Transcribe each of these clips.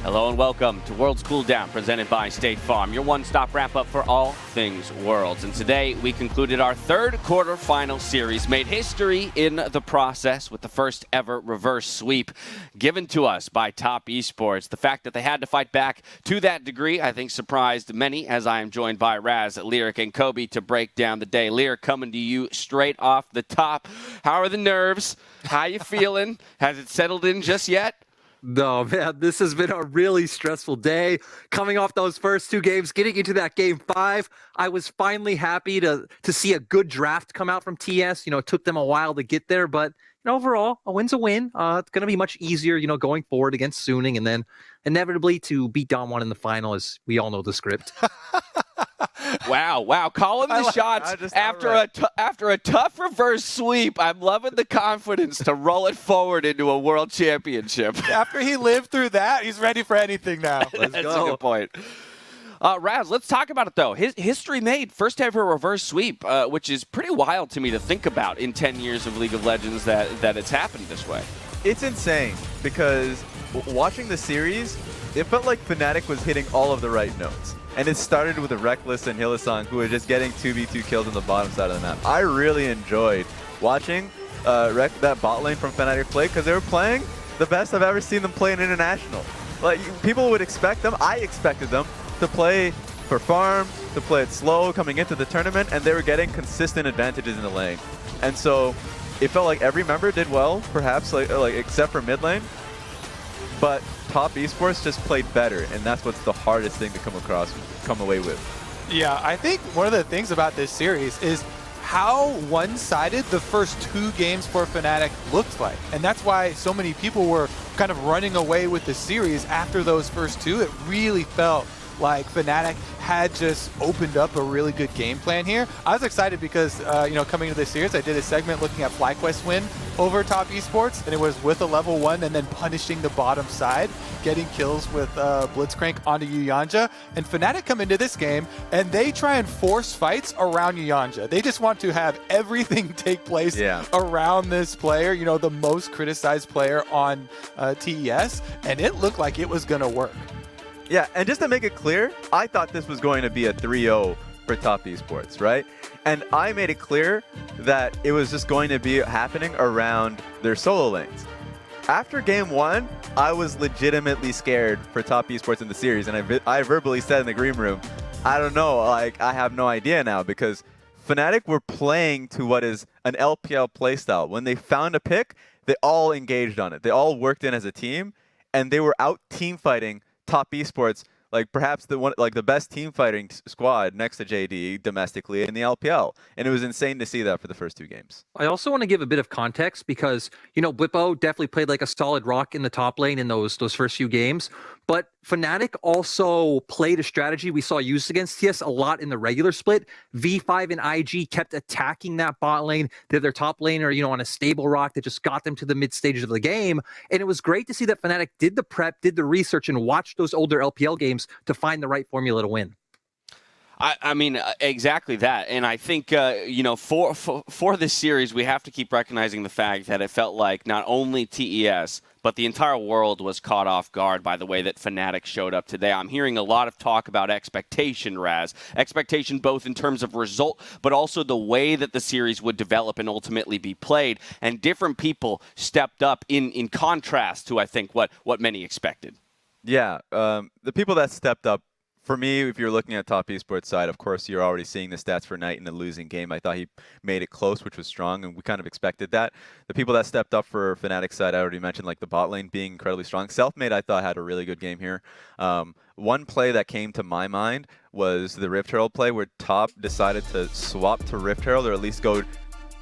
Hello and welcome to Worlds Cooldown, presented by State Farm, your one-stop wrap-up for all things Worlds. And today we concluded our third quarterfinal series, made history in the process with the first ever reverse sweep given to us by Top Esports. The fact that they had to fight back to that degree, I think, surprised many, as I am joined by Raz, Lyric, and Kobe to break down the day. Lyric, coming to you straight off the top. How are the nerves? How you feeling? Has it settled in just yet? No, man, this has been a really stressful day. Coming off those first two games, getting into that game 5, I was finally happy to see a good draft come out from TS. You know, it took them a while to get there, but overall, a win's a win. It's going to be much easier, going forward against Suning, and then inevitably to beat Don1 in the final, as we all know the script. Wow, calling the shots after a tough reverse sweep. I'm loving the confidence to roll it forward into a world championship. After he lived through that, he's ready for anything now. That's a good point. Raz, let's talk about it, though. History made, first ever reverse sweep, which is pretty wild to me to think about in 10 years of League of Legends that it's happened this way. It's insane because watching the series, it felt like Fnatic was hitting all of the right notes. And it started with a Reckless and Hylissang, who were just getting 2v2 kills on the bottom side of the map. I really enjoyed watching that bot lane from Fnatic play because they were playing the best I've ever seen them play in International. Like, people would expect them, I expected them, to play for farm, to play it slow coming into the tournament, and they were getting consistent advantages in the lane. And so it felt like every member did well, perhaps, like except for mid lane. But Top Esports just played better, and that's what's the hardest thing to come away with. Yeah, I think one of the things about this series is how one-sided the first 2 games for Fnatic looked like. And that's why so many people were kind of running away with the series after those first 2. It really felt like Fnatic had just opened up a really good game plan here. I was excited because, coming into this series, I did a segment looking at FlyQuest win over Top Esports, and it was with a level 1 and then punishing the bottom side, getting kills with Blitzcrank onto Yuyanja. And Fnatic come into this game, and they try and force fights around Yuyanja. They just want to have everything take place around this player, the most criticized player on TES, and it looked like it was going to work. Yeah, and just to make it clear, I thought this was going to be a 3-0 for Top Esports, right? And I made it clear that it was just going to be happening around their solo lanes. After game 1, I was legitimately scared for Top Esports in the series, and I verbally said in the green room, I don't know, I have no idea now, because Fnatic were playing to what is an LPL playstyle. When they found a pick, they all engaged on it. They all worked in as a team, and they were out team fighting Top Esports, like perhaps the best team fighting squad next to JD domestically in the LPL, and it was insane to see that for the first 2 games. I also want to give a bit of context because Blippo definitely played like a solid rock in the top lane in those first few games, but Fnatic also played a strategy we saw used against TS a lot in the regular split. V5 and IG kept attacking that bot lane. They're their top laner, on a stable rock that just got them to the mid stages of the game. And it was great to see that Fnatic did the prep, did the research, and watched those older LPL games to find the right formula to win. I mean, exactly that. And I think, for this series, we have to keep recognizing the fact that it felt like not only TES, but the entire world was caught off guard by the way that Fnatic showed up today. I'm hearing a lot of talk about expectation, Raz. Expectation both in terms of result, but also the way that the series would develop and ultimately be played. And different people stepped up in contrast to, I think, what many expected. Yeah, the people that stepped up, for me, if you're looking at Top Esports side, of course, you're already seeing the stats for Knight in a losing game. I thought he made it close, which was strong, and we kind of expected that. The people that stepped up for Fnatic side, I already mentioned, like the bot lane being incredibly strong. Selfmade, I thought, had a really good game here. One play that came to my mind was the Rift Herald play where Top decided to swap to Rift Herald, or at least go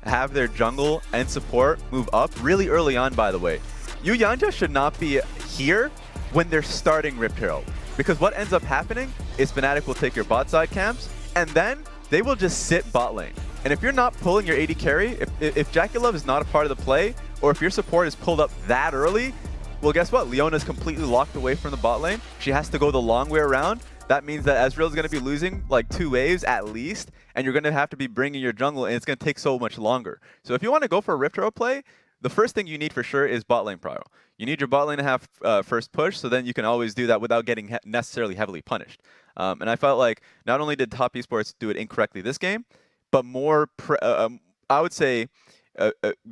have their jungle and support move up really early on, by the way. Yuyanja should not be here when they're starting Rift Herald. Because what ends up happening is Fnatic will take your bot side camps, and then they will just sit bot lane. And if you're not pulling your AD carry, if JackieLove is not a part of the play, or if your support is pulled up that early, well, guess what? Leona's completely locked away from the bot lane. She has to go the long way around. That means that Ezreal is going to be losing like 2 waves at least, and you're going to have to be bringing your jungle, and it's going to take so much longer. So if you want to go for a Rift Herald play, the first thing you need for sure is bot lane prio. You need your bot lane to have first push, so then you can always do that without getting necessarily heavily punished. And I felt like not only did Top Esports do it incorrectly this game, but more, I would say,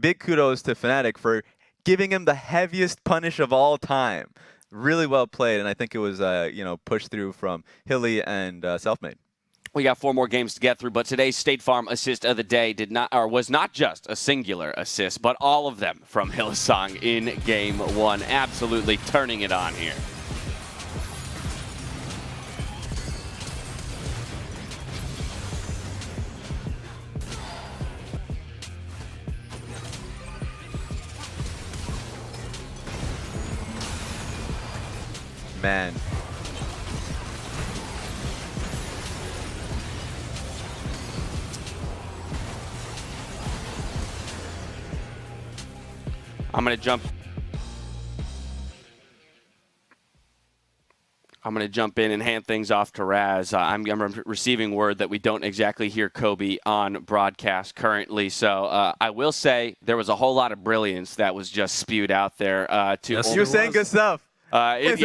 big kudos to Fnatic for giving him the heaviest punish of all time. Really well played, and I think it was pushed through from Hilly and Selfmade. We got 4 more games to get through, but today's State Farm assist of the day was not just a singular assist, but all of them from Hillsong in Game 1. Absolutely turning it on here. Man. I'm going to jump in and hand things off to Raz. I'm receiving word that we don't exactly hear Kobe on broadcast currently. So I will say there was a whole lot of brilliance that was just spewed out there. Yes, you were saying good stuff. It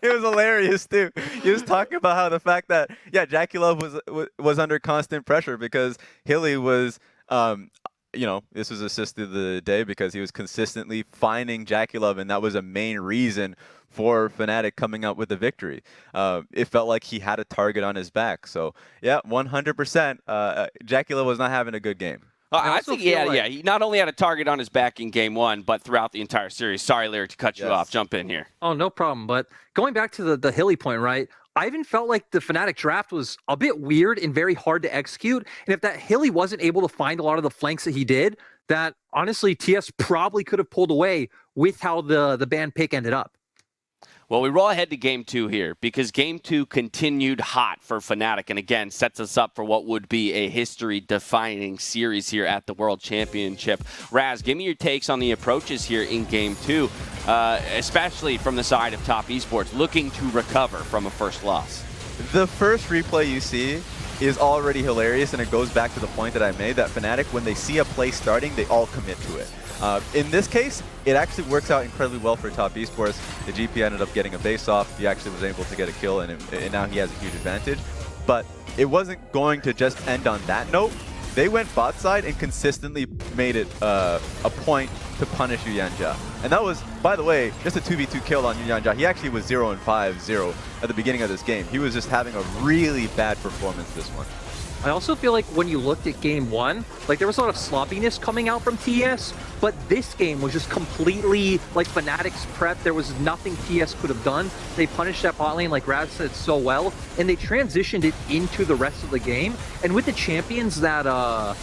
was hilarious too. He was talking about how the fact that Jackie Love was under constant pressure because Hilly was this was assist of the day because he was consistently finding Jackie Love, and that was a main reason for Fnatic coming out with the victory. It felt like he had a target on his back. So yeah, 100%. Jackie Love was not having a good game. I think, he not only had a target on his back in Game 1, but throughout the entire series. Sorry, Lyric, to cut you off. Jump in here. Oh, no problem. But going back to the Hilly point, right? I even felt like the Fnatic draft was a bit weird and very hard to execute. And if that Hilly wasn't able to find a lot of the flanks that he did, that honestly TS probably could have pulled away with how the ban pick ended up. Well, we roll ahead to Game 2 here because Game 2 continued hot for Fnatic and again sets us up for what would be a history-defining series here at the World Championship. Raz, give me your takes on the approaches here in Game 2, especially from the side of Top Esports, looking to recover from a first loss. The first replay you see is already hilarious, and it goes back to the point that I made that Fnatic, when they see a play starting, they all commit to it. In this case, it actually works out incredibly well for Top Esports. The GP ended up getting a base off. He actually was able to get a kill, and now he has a huge advantage. But it wasn't going to just end on that note. They went bot side and consistently made it a point to punish Yuyanja. And that was, by the way, just a 2v2 kill on Yuyanja. He actually was 0-5-0 at the beginning of this game. He was just having a really bad performance this one. I also feel like when you looked at Game 1, like there was a lot of sloppiness coming out from TS, but this game was just completely like Fnatic's prep. There was nothing TS could have done. They punished that bot lane, like Raz said, so well, and they transitioned it into the rest of the game. And with the champions that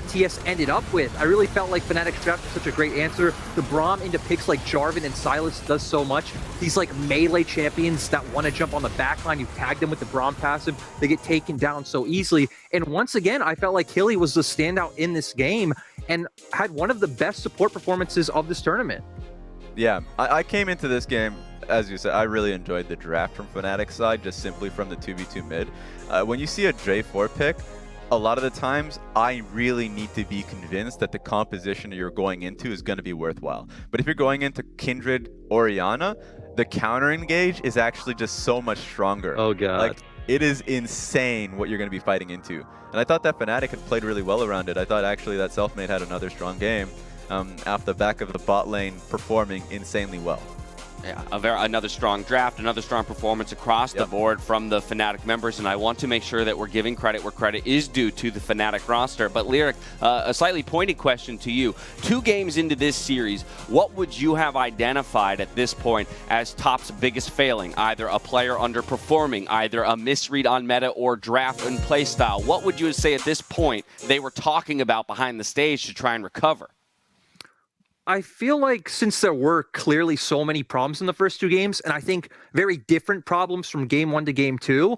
TS ended up with, I really felt like Fnatic's draft was such a great answer. The Braum into picks like Jarvan and Silas does so much. These like melee champions that want to jump on the backline, you tag them with the Braum passive, they get taken down so easily. And once again, I felt like Hilly was the standout in this game and had one of the best support performances of this tournament. Yeah, I came into this game, as you said, I really enjoyed the draft from Fnatic's side, just simply from the 2v2 mid. When you see a J4 pick, a lot of the times, I really need to be convinced that the composition you're going into is going to be worthwhile. But if you're going into Kindred Orianna, the counter engage is actually just so much stronger. Oh, God. Like, it is insane what you're going to be fighting into. And I thought that Fnatic had played really well around it. I thought actually that Selfmade had another strong game off the back of the bot lane performing insanely well. Yeah, another strong draft, another strong performance across the board from the Fnatic members, and I want to make sure that we're giving credit where credit is due to the Fnatic roster. But Lyric, a slightly pointed question to you. 2 games into this series, what would you have identified at this point as Top's biggest failing? Either a player underperforming, either a misread on meta or draft and playstyle. What would you say at this point they were talking about behind the stage to try and recover? I feel like since there were clearly so many problems in the first 2 games, and I think very different problems from Game 1 to Game 2,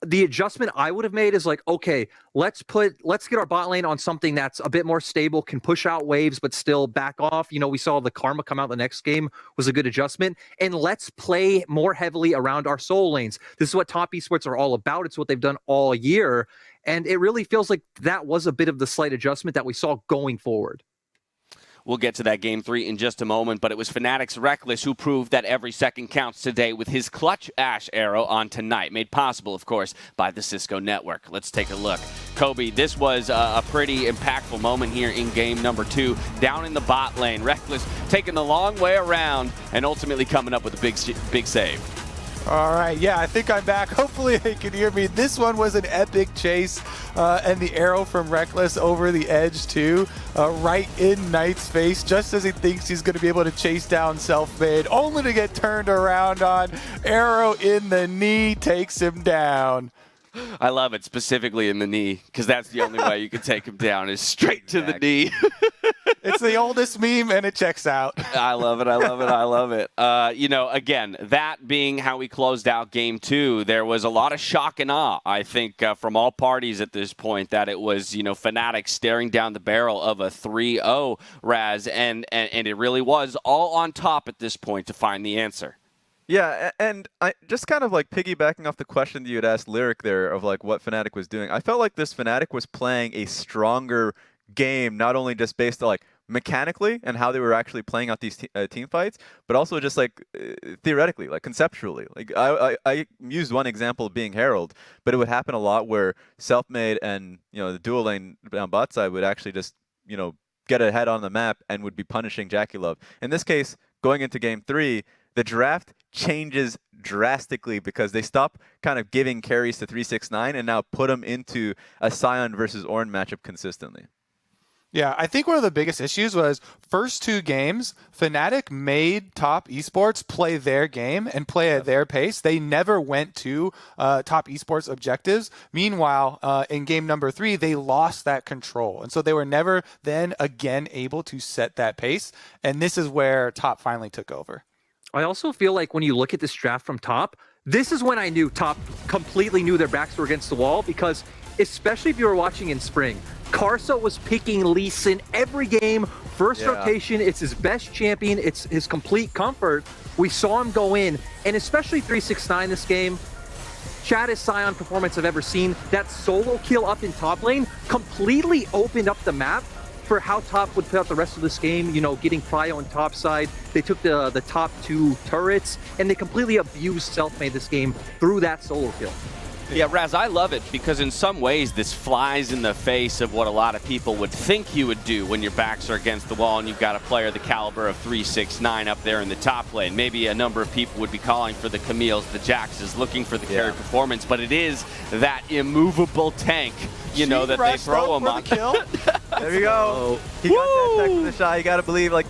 the adjustment I would have made is like, okay, let's get our bot lane on something that's a bit more stable, can push out waves, but still back off. You know, we saw the Karma come out the next game was a good adjustment. And let's play more heavily around our soul lanes. This is what Top Esports are all about. It's what they've done all year. And it really feels like that was a bit of the slight adjustment that we saw going forward. We'll get to that Game 3 in just a moment, but it was Fnatic's Reckless who proved that every second counts today with his clutch Ashe arrow on Tonight, made possible, of course, by the Cisco network. Let's take a look. Kobe, this was a pretty impactful moment here in game number 2. Down in the bot lane, Reckless taking the long way around and ultimately coming up with a big save. All right, yeah, I think I'm back. Hopefully they can hear me. This one was an epic chase, and the arrow from Reckless over the edge too, right in Knight's face, just as he thinks he's going to be able to chase down Selfmade, only to get turned around on. Arrow in the knee takes him down. I love it, specifically in the knee, because that's the only way you can take him down, is straight to the knee. It's the oldest meme, and it checks out. I love it. I love it. I love it. Again, that being how we closed out Game 2, there was a lot of shock and awe, I think, from all parties at this point, that it was, Fnatic staring down the barrel of a 3-0, Raz, and it really was all on top at this point to find the answer. Yeah, and I just kind of like piggybacking off the question that you had asked Lyric there of like what Fnatic was doing. I felt like this Fnatic was playing a stronger game, not only just based on like mechanically and how they were actually playing out these team fights, but also just like theoretically, like conceptually. Like I used one example being Herald, but it would happen a lot where Selfmade and the dual lane down bot side would actually just get ahead on the map and would be punishing JackeyLove. In this case, going into Game 3, the draft changes drastically because they stop kind of giving carries to 369 and now put them into a Sion versus Ornn matchup consistently. Yeah, I think one of the biggest issues was first 2 games, Fnatic made top esports play their game and play at their pace. They never went to top esports objectives. Meanwhile, in game number 3, they lost that control. And so they were never then again able to set that pace. And this is where top finally took over. I also feel like when you look at this draft from top, this is when I knew top completely knew their backs were against the wall, because especially if you were watching in spring, Karsa was picking Lee Sin every game, first rotation, it's his best champion, it's his complete comfort. We saw him go in, and especially 369 this game, chattest Sion performance I've ever seen. That solo kill up in top lane completely opened up the map for how top would play out the rest of this game, getting Cryo on top side. They took the top 2 turrets, and they completely abused Selfmade this game through that solo kill. Yeah, Raz, I love it because in some ways this flies in the face of what a lot of people would think you would do when your backs are against the wall and you've got a player the caliber of 369 up there in the top lane. Maybe a number of people would be calling for the Camille's, the Jaxes, looking for the carry performance, but it is that immovable tank, that they throw him on. There you go. He got that tech from the shot. You got to believe, like,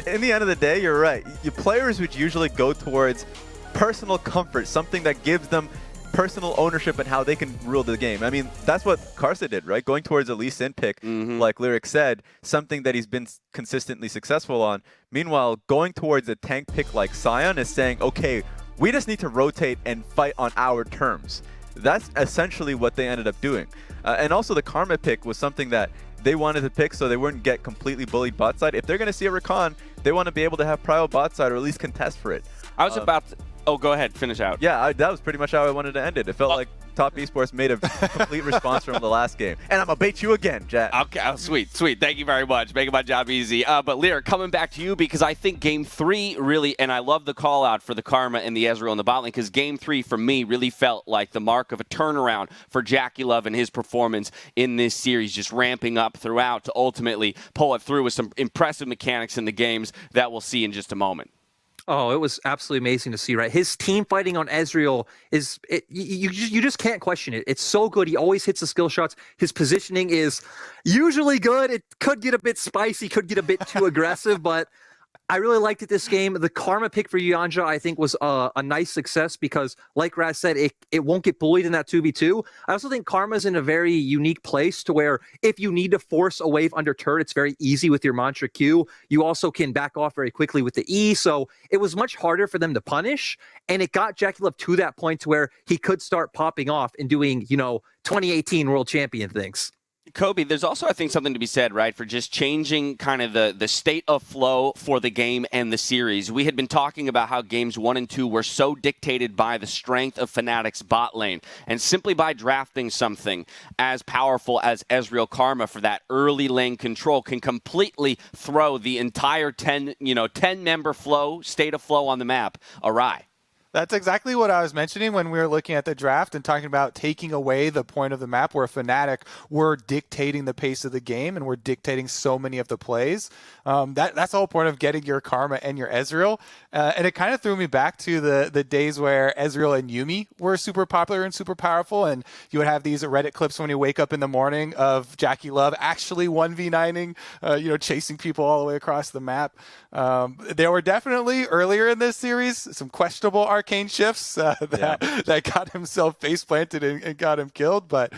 in the end of the day, you're right. Your players would usually go towards personal comfort, something that gives them personal ownership and how they can rule the game. I mean, that's what Karsa did, right? Going towards a Lee Sin pick, like Lyric said, something that he's been consistently successful on. Meanwhile, going towards a tank pick like Sion is saying, okay, we just need to rotate and fight on our terms. That's essentially what they ended up doing. And also the Karma pick was something that they wanted to pick so they wouldn't get completely bullied bot side. If they're going to see a recon, they want to be able to have prio bot side or at least contest for it. I was about to... Oh, go ahead. Finish out. Yeah, that was pretty much how I wanted to end it. It felt like Top Esports made a complete response from the last game. And I'm going to bait you again, Jack. Okay, sweet. Thank you very much. Making my job easy. But Lyric, coming back to you, because I think Game 3 really, and I love the call out for the Karma and the Ezreal in the bot lane, because Game 3 for me really felt like the mark of a turnaround for JackeyLove and his performance in this series, just ramping up throughout to ultimately pull it through with some impressive mechanics in the games that we'll see in just a moment. Oh, it was absolutely amazing to see, right? His team fighting on Ezreal you just can't question it. It's so good. He always hits the skill shots. His positioning is usually good. It could get a bit spicy, could get a bit too aggressive, but I really liked it this game. The Karma pick for Yanja, I think, was a nice success because, like Raz said, it won't get bullied in that 2v2. I also think Karma's in a very unique place to where if you need to force a wave under turret, it's very easy with your Mantra Q. You also can back off very quickly with the E, so it was much harder for them to punish, and it got JackeyLove to that point to where he could start popping off and doing, 2018 world champion things. Kobe, there's also, I think, something to be said, right, for just changing kind of the state of flow for the game and the series. We had been talking about how games 1 and 2 were so dictated by the strength of Fnatic's bot lane. And simply by drafting something as powerful as Ezreal Karma for that early lane control can completely throw the entire 10-member flow, state of flow on the map awry. That's exactly what I was mentioning when we were looking at the draft and talking about taking away the point of the map where Fnatic were dictating the pace of the game and were dictating so many of the plays. That's the whole point of getting your Karma and your Ezreal. And it kind of threw me back to the days where Ezreal and Yuumi were super popular and super powerful. And you would have these Reddit clips when you wake up in the morning of Jackie Love actually 1v9ing, chasing people all the way across the map. There were definitely earlier in this series some questionable arcane shifts that got himself face planted and got him killed. But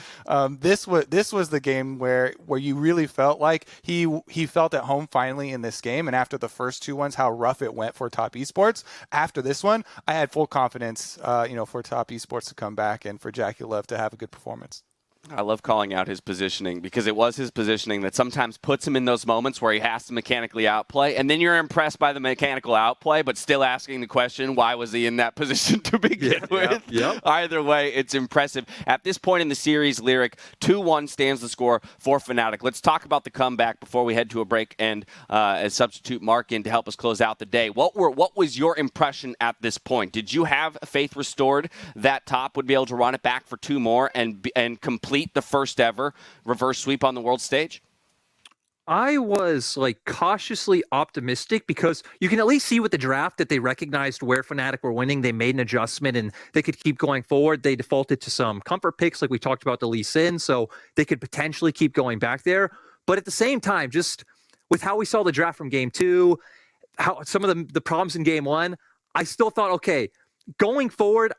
this was the game where you really felt like he felt at home finally in this game. And after the first 2 ones, how rough it went for Top Esports. After this one, I had full confidence, for Top Esports to come back and for Jackie Love to have a good performance. I love calling out his positioning because it was his positioning that sometimes puts him in those moments where he has to mechanically outplay, and then you're impressed by the mechanical outplay, but still asking the question, why was he in that position to begin with? Yep. Either way, it's impressive. At this point in the series, Lyric, 2-1 stands the score for Fnatic. Let's talk about the comeback before we head to a break and substitute Mark in to help us close out the day. What was your impression at this point? Did you have faith restored that Top would be able to run it back for 2 more and complete the first ever reverse sweep on the world stage? I was cautiously optimistic because you can at least see with the draft that they recognized where Fnatic were winning. They made an adjustment and they could keep going forward. They defaulted to some comfort picks like we talked about the Lee Sin, so they could potentially keep going back there. But at the same time, just with how we saw the draft from game 2, how some of the problems in game 1, I still thought, okay, going forward,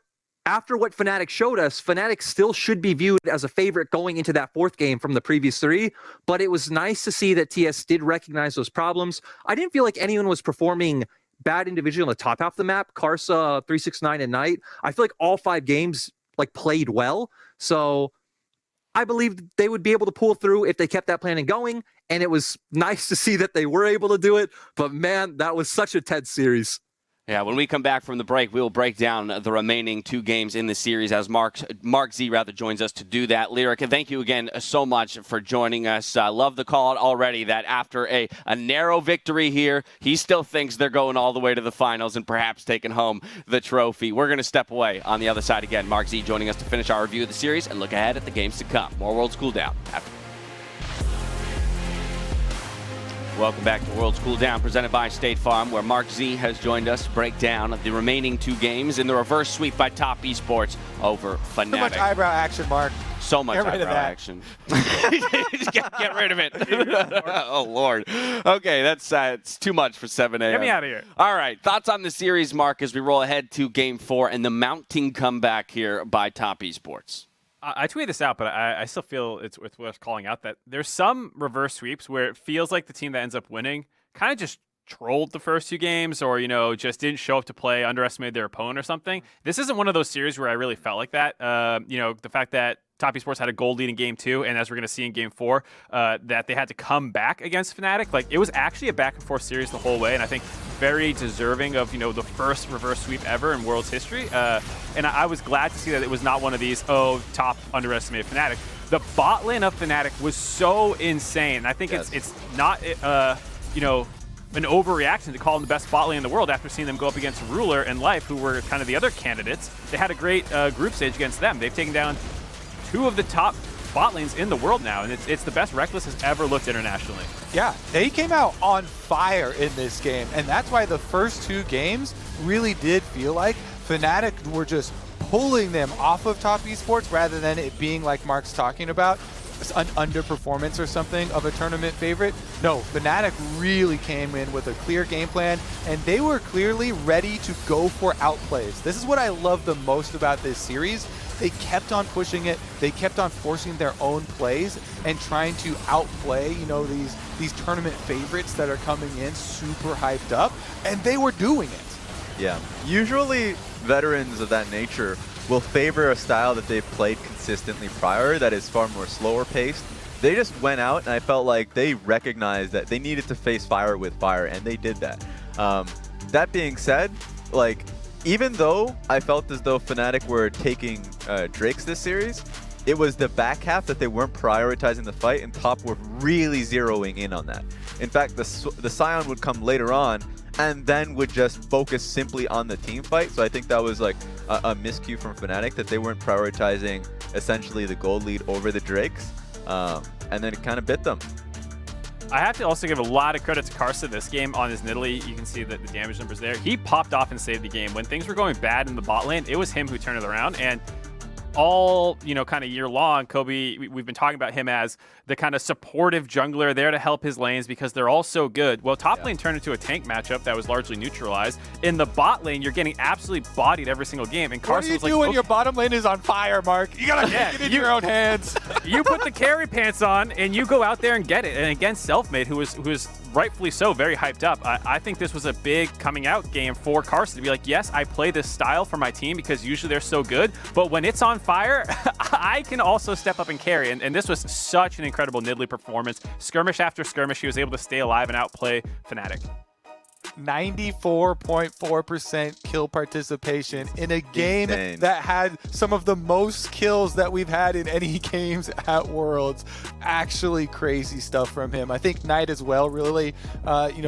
after what Fnatic showed us, Fnatic still should be viewed as a favorite going into that 4th game from the previous 3, but it was nice to see that TS did recognize those problems. I didn't feel like anyone was performing bad individually on the top half of the map. Karsa, 369, and Knight. I feel like all 5 games played well, so I believe they would be able to pull through if they kept that planning going, and it was nice to see that they were able to do it, but man, that was such a tense series. Yeah, when we come back from the break, we will break down the remaining 2 games in the series as Mark Z joins us to do that. Lyric, and thank you again so much for joining us. Love the call already that after a narrow victory here, he still thinks they're going all the way to the finals and perhaps taking home the trophy. We're going to step away on the other side again. Mark Z joining us to finish our review of the series and look ahead at the games to come. More Worlds Cooldown after. Welcome back to Worlds Cooldown, presented by State Farm, where Mark Z has joined us to break down the remaining 2 games in the reverse sweep by Top Esports over Fnatic. So much eyebrow action, Mark. So much eyebrow action. Get rid of it. Oh, Lord. Okay, that's it's too much for 7 a.m. Get me out of here. All right, thoughts on the series, Mark, as we roll ahead to Game 4 and the mounting comeback here by Top Esports. I tweeted this out, but I still feel it's worth calling out that there's some reverse sweeps where it feels like the team that ends up winning kind of just trolled the first 2 games or, just didn't show up to play, underestimated their opponent or something. This isn't one of those series where I really felt like that. The fact that Top Esports had a gold lead in Game 2, and as we're going to see in Game 4, that they had to come back against Fnatic. It was actually a back-and-forth series the whole way, and I think very deserving of, the first reverse sweep ever in Worlds history. And I was glad to see that it was not one of these, Top underestimated Fnatic. The bot lane of Fnatic was so insane. I think it's not, an overreaction to call them the best bot lane in the world after seeing them go up against Ruler and Life, who were kind of the other candidates. They had a great group stage against them. They've taken down 2 of the top bot lanes in the world now, and it's the best Reckless has ever looked internationally. Yeah, they came out on fire in this game, and that's why the first 2 games really did feel like Fnatic were just pulling them off of Top Esports rather than it being like Mark's talking about, an underperformance or something of a tournament favorite. No, Fnatic really came in with a clear game plan, and they were clearly ready to go for outplays. This is what I love the most about this series. They kept on pushing it. They kept on forcing their own plays and trying to outplay, these tournament favorites that are coming in super hyped up, and they were doing it. Yeah. Usually veterans of that nature will favor a style that they've played consistently prior that is far more slower paced they just went out, and I felt like they recognized that they needed to face fire with fire, and they did that. That being said, like, even though I felt as though Fnatic were taking Drakes this series, it was the back half that they weren't prioritizing the fight, and Top were really zeroing in on that. In fact, the Scion would come later on, and then would just focus simply on the team fight. So I think that was like a miscue from Fnatic, that they weren't prioritizing essentially the gold lead over the Drakes, and then it kind of bit them. I have to also give a lot of credit to Karsa this game on his Nidalee. You can see that the damage numbers there. He popped off and saved the game. When things were going bad in the bot lane, it was him who turned it around. And all, kind of year long, Kobe, we've been talking about him as the kind of supportive jungler there to help his lanes because they're all so good. Well, top lane turned into a tank matchup that was largely neutralized. In the bot lane, you're getting absolutely bodied every single game. And Karsa was like, when your bottom lane is on fire, Mark? You gotta take it in your own hands. You put the carry pants on and you go out there and get it. And against Selfmade, who was rightfully so very hyped up, I think this was a big coming out game for Karsa to be like, yes, I play this style for my team because usually they're so good, but when it's on fire, I can also step up and carry. And this was such an incredible Nidalee performance. Skirmish after skirmish, he was able to stay alive and outplay Fnatic. 94.4% kill participation in a game Insane. that had some of the most kills that we've had in any games at Worlds. Actually crazy stuff from him. I think Knight as well really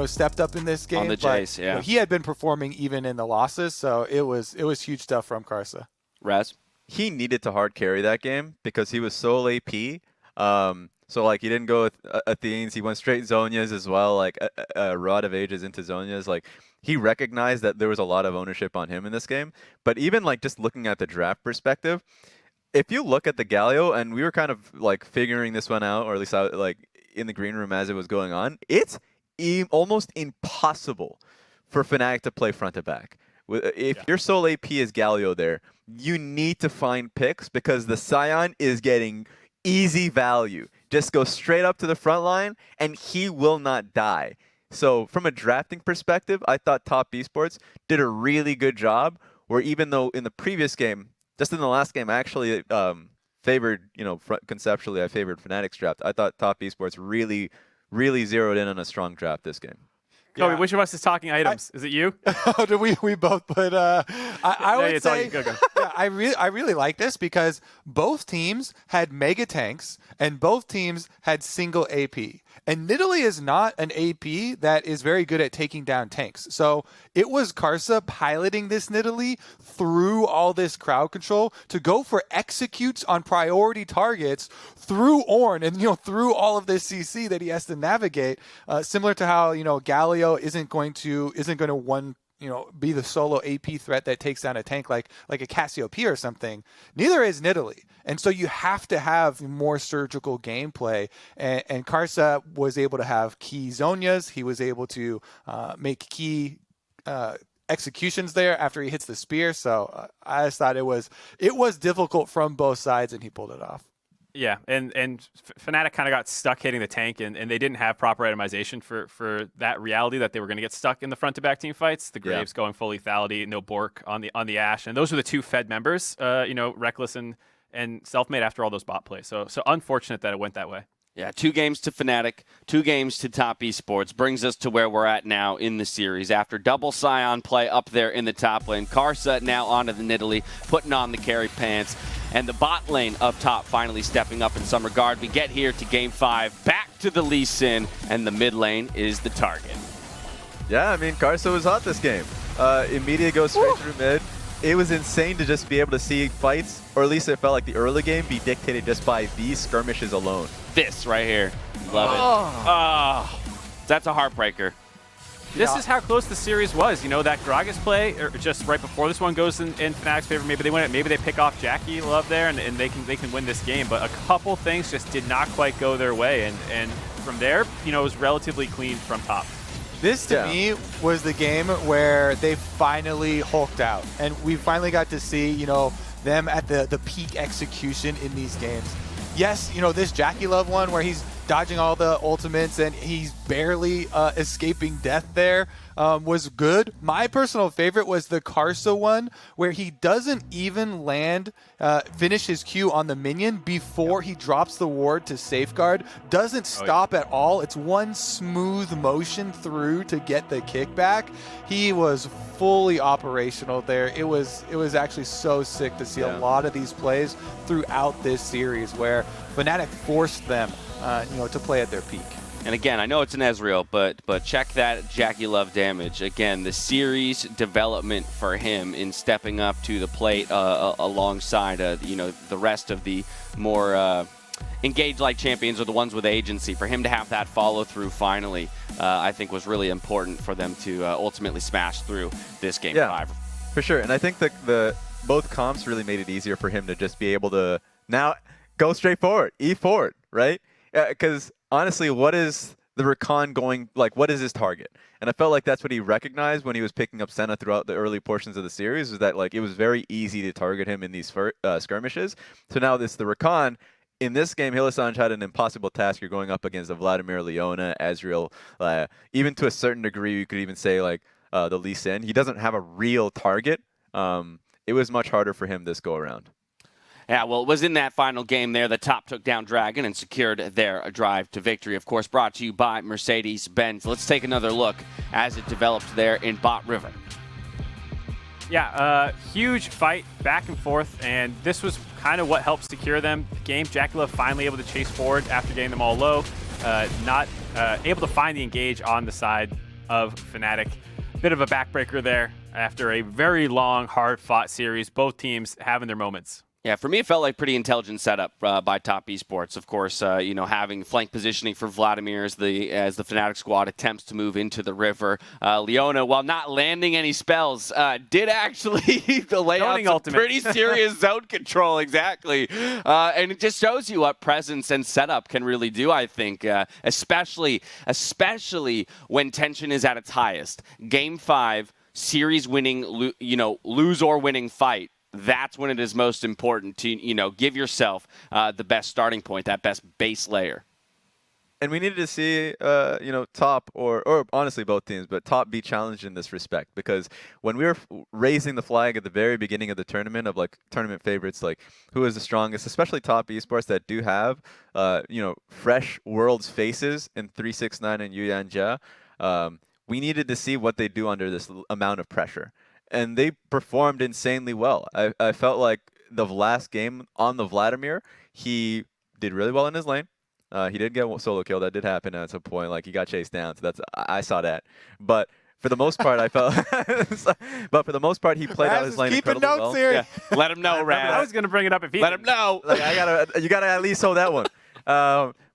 stepped up in this game. On the chase, yeah. He had been performing even in the losses, so it was huge stuff from Karsa. Raz? He needed to hard carry that game because he was sole AP. So, like, he didn't go with Athenes. He went straight Zhonya's as well, like a Rod of Ages into Zhonya's. Like, he recognized that there was a lot of ownership on him in this game. But even, like, just looking at the draft perspective, if you look at the Galio, and we were kind of, like, figuring this one out, or at least, like, in the green room as it was going on, it's almost impossible for Fnatic to play front to back. If your sole AP is Galio there, you need to find picks because the Scion is getting easy value. Just go straight up to the front line, and he will not die. So from a drafting perspective, I thought Top Esports did a really good job, where even though in the previous game, just in the last game, I actually favored, conceptually, I favored Fnatic's draft. I thought Top Esports really, really zeroed in on a strong draft this game. Kobe, which of us is talking items? Is it you? we both, but I would say go. Yeah, I really like this because both teams had mega tanks and both teams had single AP. And Nidalee is not an AP that is very good at taking down tanks. So it was Karsa piloting this Nidalee through all this crowd control to go for executes on priority targets through Ornn and through all of this CC that he has to navigate. Similar to how Galio isn't going to be the solo AP threat that takes down a tank like a Cassiopeia or something. Neither is Nidalee. And so you have to have more surgical gameplay. And Karsa was able to have key Zhonyas. He was able to make key executions there after he hits the spear. So I just thought it was difficult from both sides, and he pulled it off. Yeah, and Fnatic kind of got stuck hitting the tank, and they didn't have proper itemization for that reality that they were going to get stuck in the front-to-back team fights. The Graves going full lethality, no Bork on the Ashe, and those were the two Fed members, Reckless and Selfmade after all those bot plays. So unfortunate that it went that way. Yeah, 2 games to Fnatic, 2 games to Top Esports brings us to where we're at now in the series. After double Scion play up there in the top lane, Karsa now onto the Nidalee, putting on the carry pants, and the bot lane of Top finally stepping up in some regard. We get here to Game 5, back to the Lee Sin, and the mid lane is the target. Yeah, I mean, Karsa was hot this game. Immediately goes straight through mid. It was insane to just be able to see fights, or at least it felt like the early game, be dictated just by these skirmishes alone. This right here. Love it. Oh, that's a heartbreaker. This is how close the series was. That Gragas play, or just right before this one goes in Fnatic's favor. Maybe they win it. Maybe they pick off Jackie Love there, and they can win this game. But a couple things just did not quite go their way. And from there, it was relatively clean from Top. This, to me, was the game where they finally hulked out. And we finally got to see, them at the peak execution in these games. Yes, this Jackie Love one where he's dodging all the ultimates and he's barely escaping death there. was good. My personal favorite was the Karsa one, where he doesn't even finish his Q on the minion before he drops the ward to safeguard. Doesn't stop at all. It's one smooth motion through to get the kickback. He was fully operational there. It was actually so sick to see a lot of these plays throughout this series where Fnatic forced them to play at their peak. And again, I know it's an Ezreal, but check that Jackie Love damage. Again, the series development for him in stepping up to the plate alongside the rest of the more engaged like champions or the ones with agency. For him to have that follow through finally, I think was really important for them to ultimately smash through this game 5. For sure. And I think that both comps really made it easier for him to just be able to now go straight forward, E forward, right? Because honestly, what is the Rakan going, like, what is his target? And I felt like that's what he recognized when he was picking up Senna throughout the early portions of the series, is that, like, it was very easy to target him in these skirmishes. So now the Rakan, in this game, Hylissang had an impossible task. You're going up against a Vladimir, Leona, Ezreal, even to a certain degree, you could even say, like, the Lee Sin. He doesn't have a real target. It was much harder for him this go-around. Yeah, well, it was in that final game there that Top took down Dragon and secured their drive to victory. Of course, brought to you by Mercedes-Benz. Let's take another look as it developed there in Bot River. Yeah, huge fight back and forth, and this was kind of what helped secure them the game. Jackie Love finally able to chase forward after getting them all low, not able to find the engage on the side of Fnatic. Bit of a backbreaker there after a very long, hard-fought series. Both teams having their moments. Yeah, for me, it felt like pretty intelligent setup by Top Esports. Of course, having flank positioning for Vladimir as the Fnatic squad attempts to move into the river. Leona, while not landing any spells, did actually lay out some pretty serious zone control, exactly. And it just shows you what presence and setup can really do, I think, especially when tension is at its highest. Game 5, series-winning, lose or winning fight. That's when it is most important to, give yourself the best starting point, that best base layer. And we needed to see, Top or honestly both teams, but Top be challenged in this respect, because when we were raising the flag at the very beginning of the tournament of like tournament favorites, like who is the strongest, especially Top Esports that do have, fresh Worlds faces in 369 and Yu Yanjia, we needed to see what they do under this amount of pressure. And they performed insanely well. I felt like the last game on the Vladimir, he did really well in his lane. He did get a solo kill. That did happen at some point. Like, he got chased down. So I saw that. But for the most part, I felt. But for the most part, he played out his lane incredibly well. Here. Yeah. Let him know, Raz. I was going to bring it up if he let him know. Like, you gotta at least hold that one.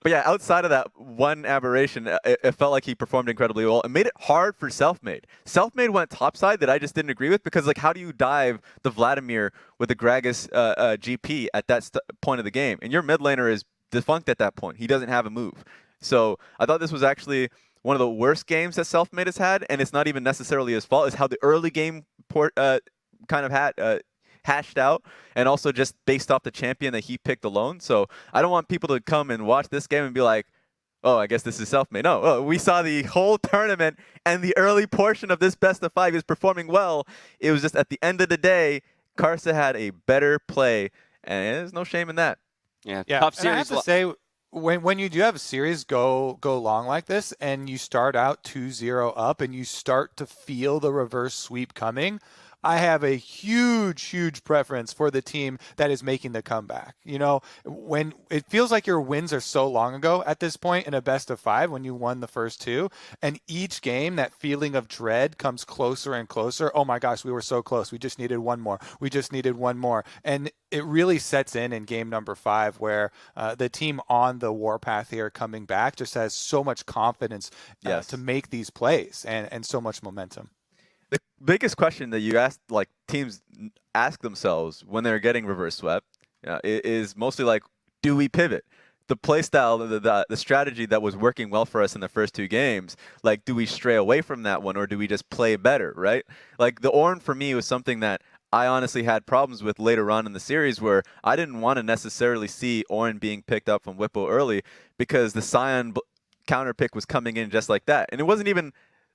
But yeah, outside of that one aberration, it felt like he performed incredibly well. It made it hard for Selfmade. Selfmade went topside that I just didn't agree with, because, like, how do you dive the Vladimir with the Gragas GP at that point of the game? And your mid laner is defunct at that point. He doesn't have a move. So I thought this was actually one of the worst games that Selfmade has had, and it's not even necessarily his fault. It's how the early game kind of had hashed out, and also just based off the champion that he picked alone. So I don't want people to come and watch this game and be like, oh, I guess this is Selfmade. No, we saw the whole tournament, and the early portion of this best of 5 is performing well. It was just at the end of the day, Karsa had a better play, and there's no shame in that. Yeah. Tough series. And I have to say, when you do have a series go long like this, and you start out 2-0 up, and you start to feel the reverse sweep coming, I have a huge preference for the team that is making the comeback. When it feels like your wins are so long ago at this point in a best of 5, when you won the first 2, and each game that feeling of dread comes closer and closer. Oh my gosh, we were so close. We just needed one more. And it really sets in game number 5, where the team on the warpath here coming back just has so much confidence to make these plays and so much momentum. The biggest question that you ask, like, teams ask themselves when they're getting reverse swept, is mostly like, do we pivot? The play style, the strategy that was working well for us in the first 2 games, like, do we stray away from that one, or do we just play better, right? Like, the Ornn for me was something that I honestly had problems with later on in the series, where I didn't want to necessarily see Ornn being picked up from Whippo early, because the Sion counter pick was coming in just like that. And it wasn't even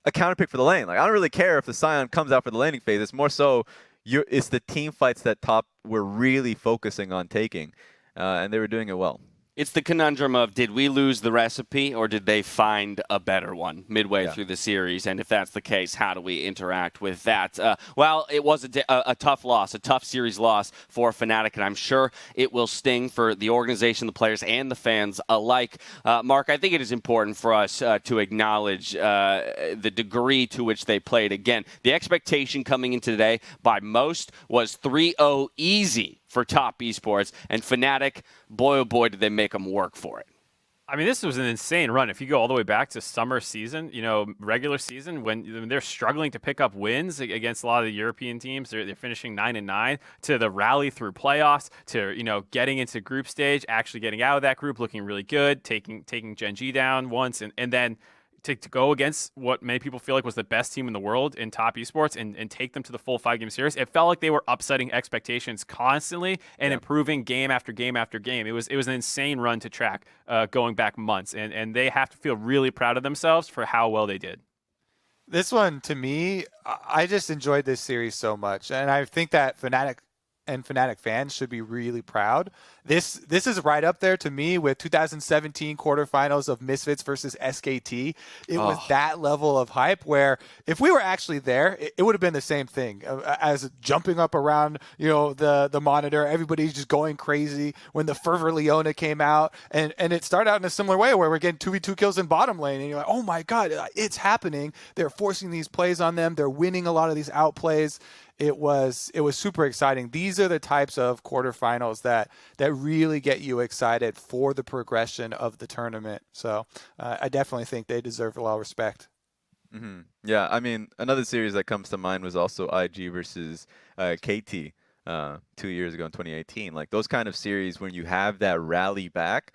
a counter pick for the lane. Like I don't really care if the Scion comes out for the laning phase. It's more so it's the team fights that top were really focusing on taking, and they were doing it well. It's the conundrum of, did we lose the recipe or did they find a better one midway through the series? And if that's the case, how do we interact with that? Well, it was a tough loss, a tough series loss for Fnatic, and I'm sure it will sting for the organization, the players, and the fans alike. Mark, I think it is important for us to acknowledge the degree to which they played. Again, the expectation coming into today by most was 3-0 easy for top esports, and Fnatic, boy oh boy, did they make them work for it. I mean, this was an insane run. If you go all the way back to summer season, regular season, when they're struggling to pick up wins against a lot of the European teams, they're finishing 9-9, to the rally through playoffs, to getting into group stage, actually getting out of that group, looking really good, taking Gen G down once, and then to go against what many people feel like was the best team in the world in top esports and take them to the full 5-game series. It felt like they were upsetting expectations constantly and improving game after game after game. It was an insane run to track going back months, and they have to feel really proud of themselves for how well they did. This one, to me, I just enjoyed this series so much, and I think that Fnatic and Fnatic fans should be really proud. This is right up there to me with 2017 quarterfinals of Misfits versus SKT. It was that level of hype where if we were actually there, it would have been the same thing as jumping up around, the monitor. Everybody's just going crazy when the Fervor Leona came out, and it started out in a similar way where we're getting 2v2 kills in bottom lane, and you're like, oh my God, it's happening. They're forcing these plays on them. They're winning a lot of these outplays. It was super exciting. These are the types of quarterfinals that really get you excited for the progression of the tournament. So I definitely think they deserve a lot of respect. Mm-hmm. Yeah, I mean, another series that comes to mind was also IG versus KT 2 years ago in 2018. Like those kind of series when you have that rally back,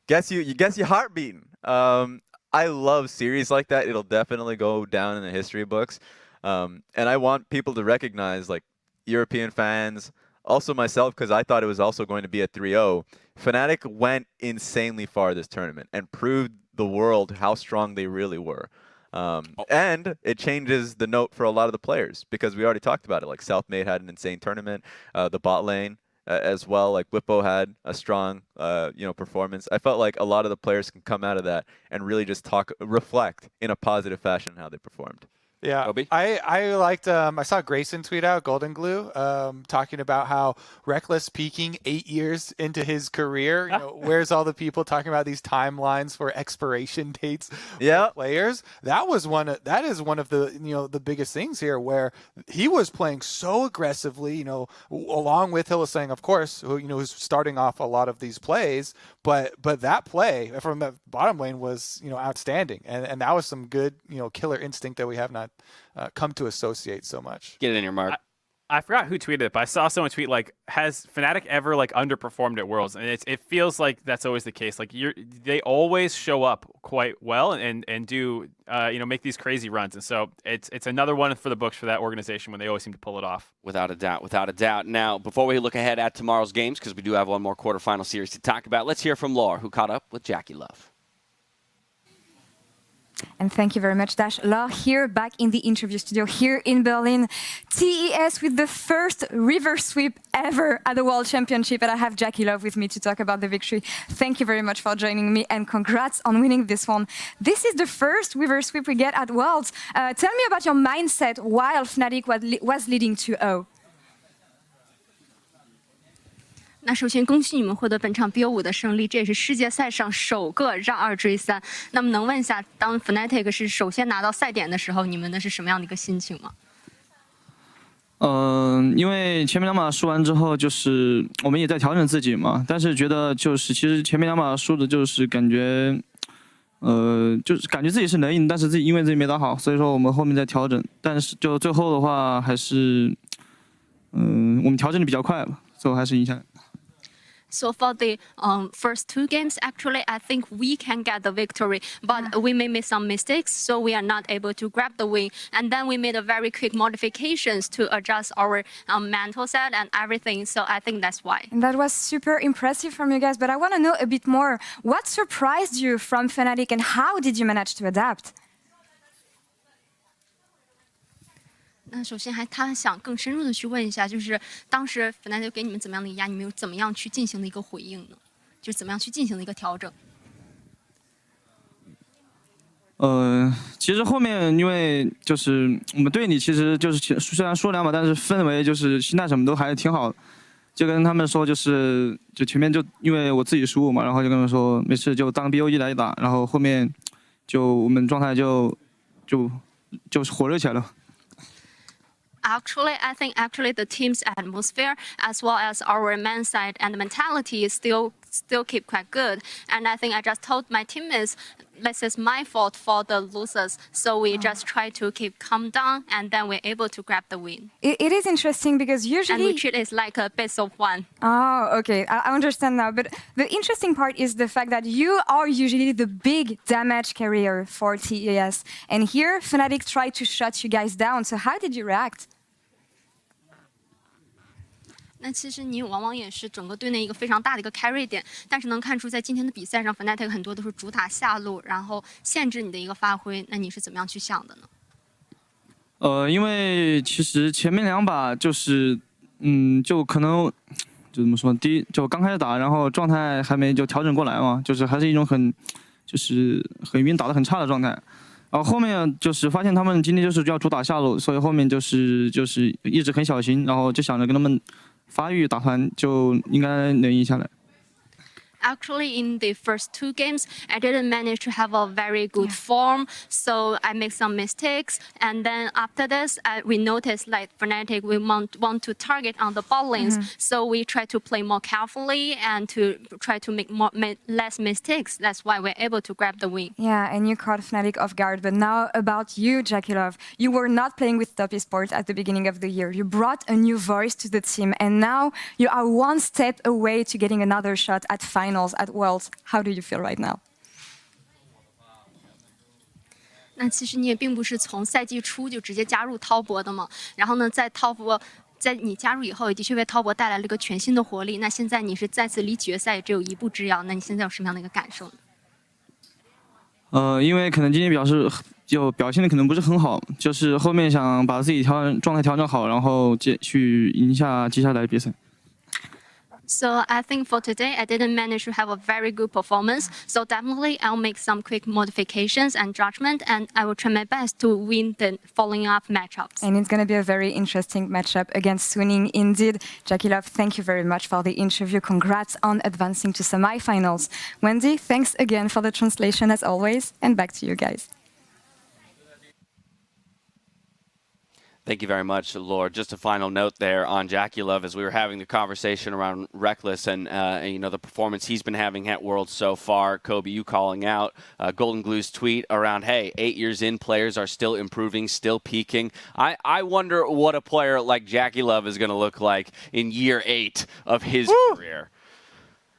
gets your heart beating. I love series like that. It'll definitely go down in the history books. And I want people to recognize, like, European fans, also myself, because I thought it was also going to be a 3-0. Fnatic went insanely far this tournament and proved the world how strong they really were. And it changes the note for a lot of the players, because we already talked about it. Like, Southmade had an insane tournament. The bot lane as well. Like, Whippo had a strong, performance. I felt like a lot of the players can come out of that and really just reflect in a positive fashion how they performed. Yeah, Obi? I liked, I saw Grayson tweet out, Golden Glue, talking about how Reckless peaking 8 years into his career. Where's all the people talking about these timelines for expiration dates for players? That is one of the, the biggest things here, where he was playing so aggressively, along with Hylissang, of course, who's starting off a lot of these plays, but that play from the bottom lane was, outstanding. And that was some good, killer instinct that we have not come to associate so much. Get it in your Mark. I forgot who tweeted it, but I saw someone tweet, like, has Fnatic ever underperformed at Worlds? And it feels like that's always the case. Like, they always show up quite well and do make these crazy runs. And so it's another one for the books for that organization when they always seem to pull it off. Without a doubt. Now, before we look ahead at tomorrow's games, because we do have one more quarterfinal series to talk about, let's hear from Laura, who caught up with Jackie Love. And thank you very much, Dash. Laure here, back in the interview studio here in Berlin. TES with the first river sweep ever at the World Championship, and I have Jackie Love with me to talk about the victory. Thank you very much for joining me, and congrats on winning this one. This is the first river sweep we get at Worlds. Tell me about your mindset while Fnatic was leading 2-0. 那首先恭喜你们获得本场 BO5 的胜利，这也是世界赛上首个让2追3。那么能问一下，当 Fnatic 是首先拿到赛点的时候，你们的是什么样的一个心情吗？因为前面2把输完之后，就是我们也在调整自己嘛，但是觉得就是其实前面2把输的就是感觉，就是感觉自己是能赢，但是因为自己没打好，所以说我们后面在调整。但是就最后的话还是，我们调整的比较快了，最后还是赢下来。 So for the first 2 games, actually, I think we can get the victory, but we may make some mistakes, so we are not able to grab the win. And then we made a very quick modifications to adjust our mental set and everything. So I think that's why. And that was super impressive from you guys, but I want to know a bit more. What surprised you from Fnatic, and how did you manage to adapt? 那首先他想更深入的去问一下，就是当时 Fnatic 给你们怎么样的压，你们有怎么样去进行的一个回应呢？就是怎么样去进行的一个调整？其实后面因为就是我们队里其实就是虽然输2把，但是氛围就是心态什么都还挺好的。就跟他们说，就前面就因为我自己输嘛，然后就跟他们说没事，就当 BOE 来打，然后后面就我们状态就是火热起来了。Actually, I think the team's atmosphere, as well as our man side and mentality, still keep quite good. And I think I just told my teammates, this is my fault for the losers. So we just try to keep calm down, and then we're able to grab the win. It is interesting because usually... And we treat it like a best of one. Oh, okay. I understand now. But the interesting part is the fact that you are usually the big damage carrier for TES. And here, Fnatic tried to shut you guys down. So how did you react? 那其实你往往也是整个队内一个非常大的一个 carry 点，但是能看出在今天的比赛上 ，Fnatic 很多都是主打下路，然后限制你的一个发挥。那你是怎么样去想的呢？因为其实前面2把就是，就可能就怎么说，就刚开始打，然后状态还没就调整过来嘛，就是还是一种很晕，打得很差的状态。然后后面就是发现他们今天就是要主打下路，所以后面就是一直很小心，然后就想着跟他们发育打团就应该能赢下来。Actually, in the first 2 games, I didn't manage to have a very good form, so I made some mistakes. And then after this, we noticed like Fnatic, we want to target on the bot lanes, so we try to play more carefully and to try to make less mistakes. That's why we're able to grab the win. Yeah, and you caught Fnatic off guard. But now about you, Jakilov. You were not playing with Top Esports at the beginning of the year. You brought a new voice to the team, and now you are one step away to getting another shot at finals at Worlds. How do you feel right now? 那其实你也并不是从赛季初就直接加入滔博的嘛，然后呢，在你加入以后，也的确为滔博带来了一个全新的活力。那现在你是再次离决赛只有1步之遥，那你现在有什么样的一个感受呢？因为可能今天表现的可能不是很好，就是后面想把自己状态调整好，然后去赢下接下来的比赛。So I think for today, I didn't manage to have a very good performance. So definitely, I'll make some quick modifications and judgment, and I will try my best to win the following up matchups. And it's going to be a very interesting matchup against Suning indeed. Jakilov, thank you very much for the interview. Congrats on advancing to semifinals. Wendy, thanks again for the translation as always, and back to you guys. Thank you very much, Lord. Just a final note there on Jakilov as we were having the conversation around Reckless and the performance he's been having at Worlds so far. Kobe, you calling out Golden Glue's tweet around, hey, 8 years in, players are still improving, still peaking. I wonder what a player like Jakilov is going to look like in year 8 of his career.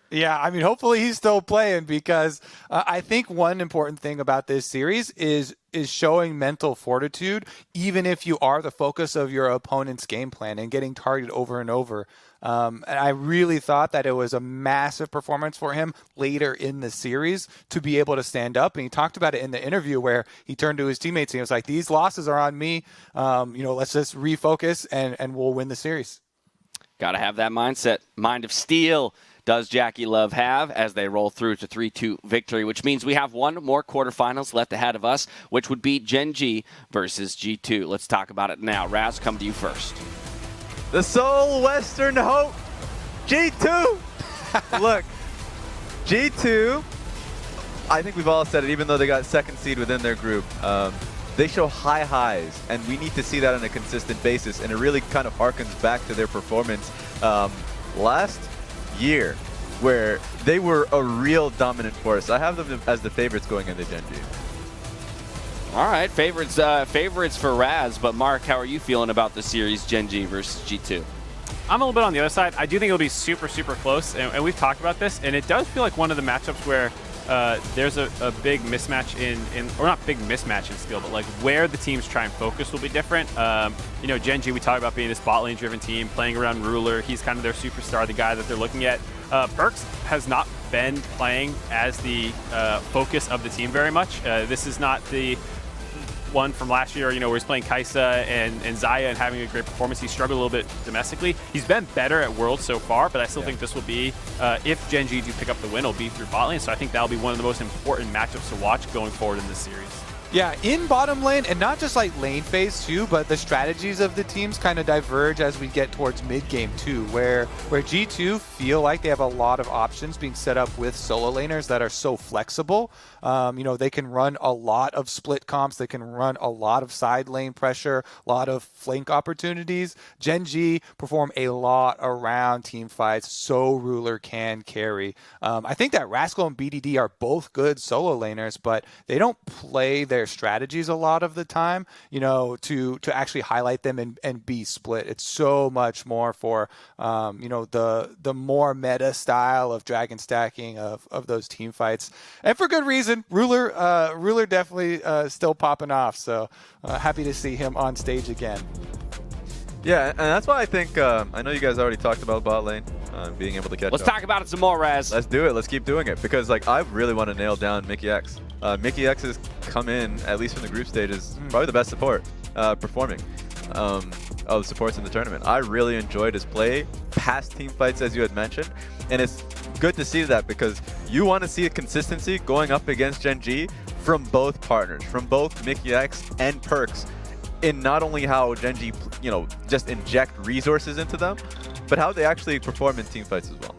Yeah, I mean, hopefully he's still playing because I think one important thing about this series is showing mental fortitude, even if you are the focus of your opponent's game plan and getting targeted over and over. And I really thought that it was a massive performance for him later in the series to be able to stand up. And he talked about it in the interview where he turned to his teammates and he was like, these losses are on me. Let's just refocus and we'll win the series. Got to have that mindset. Mind of steel does Jakilov have as they roll through to 3-2 victory, which means we have one more quarterfinals left ahead of us, which would be Gen G versus G2. Let's talk about it now. Raz, come to you first. The sole Western hope, G2. Look, G2, I think we've all said it, even though they got second seed within their group, they show high highs, and we need to see that on a consistent basis, and it really kind of harkens back to their performance last year, where they were a real dominant force. I have them as the favorites going into Gen G. All right, favorites for Raz, but Mark, how are you feeling about the series Gen G versus G2? I'm a little bit on the other side. I do think it'll be super, super close, and we've talked about this, and it does feel like one of the matchups where there's a big mismatch or not big mismatch in skill, but like where the teams try and focus will be different. Gen G, we talk about being this bot lane driven team, playing around Ruler. He's kind of their superstar, the guy that they're looking at. Perkz has not been playing as the focus of the team very much. This is not one from last year, you know, where he's playing Kaisa and Zaya and having a great performance. He struggled a little bit domestically. He's been better at Worlds so far, but I still think this will be, if Gen G do pick up the win, it'll be through bot lane. So I think that'll be one of the most important matchups to watch going forward in this series. Yeah, in bottom lane, and not just like lane phase too, but the strategies of the teams kind of diverge as we get towards mid game too, where G2 feel like they have a lot of options being set up with solo laners that are so flexible. You know, they can run a lot of split comps, they can run a lot of side lane pressure, a lot of flank opportunities. Gen G perform a lot around team fights, so Ruler can carry. I think that Rascal and BDD are both good solo laners, but they don't play their strategies a lot of the time, you know, to actually highlight them and be split. It's so much more for, you know, the more meta style of dragon stacking of those team fights. And for good reason. Ruler definitely still popping off. So happy to see him on stage again. Yeah, and that's why I think, I know you guys already talked about bot lane, being able to catch Let's up. talk about it some more, Raz. Let's do it. Let's keep doing it. Because like I really want to nail down Mickey X. Mickey X has come in, at least from the group stages, probably the best support performing of supports in the tournament. I really enjoyed his play, past team fights as you had mentioned, and it's good to see that because you want to see a consistency going up against Gen G from both partners, from both Mickey X and Perks, in not only how Gen G, you know, just inject resources into them, but how they actually perform in team fights as well.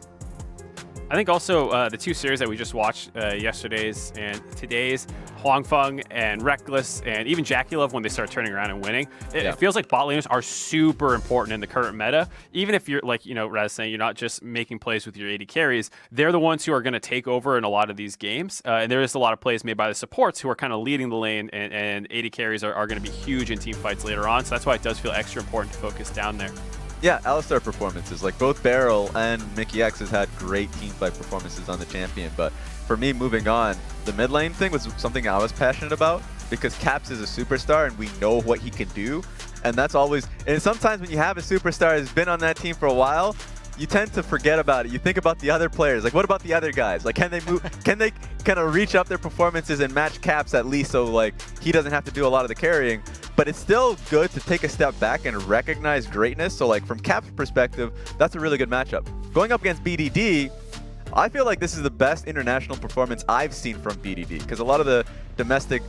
I think also the two series that we just watched, yesterday's and today's, Huangfeng and Reckless, and even Jackie Love when they start turning around and winning, it feels like bot laners are super important in the current meta. Even if you're, like, you know, Raz saying you're not just making plays with your AD carries, they're the ones who are going to take over in a lot of these games. And there is a lot of plays made by the supports who are kind of leading the lane, and AD carries are going to be huge in team fights later on. So that's why it does feel extra important to focus down there. Yeah, Alistar performances, like both Beryl and Mickey X has had great teamfight performances on the champion, but for me moving on, the mid lane thing was something I was passionate about because Caps is a superstar and we know what he can do, and that's always, and sometimes when you have a superstar who's been on that team for a while, you tend to forget about it. You think about the other players, like what about the other guys? Like can they move, can they kind of reach up their performances and match Caps at least so like he doesn't have to do a lot of the carrying? But it's still good to take a step back and recognize greatness. So like from Cap's perspective, that's a really good matchup. Going up against BDD, I feel like this is the best international performance I've seen from BDD because a lot of the domestic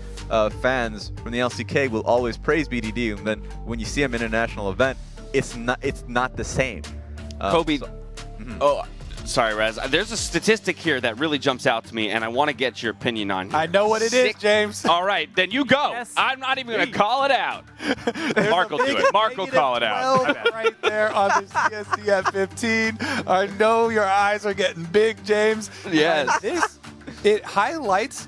fans from the LCK will always praise BDD, and then when you see him in an international event, it's not the same. Kobe, oh, sorry, Raz. There's a statistic here that really jumps out to me, and I want to get your opinion on. I know what it is, James. All right, then you go. Yes. I'm not even going to call it out. Mark will do it. Mark will call it out. 12 right there on the CSC at 15. I know your eyes are getting big, James. Yes. It highlights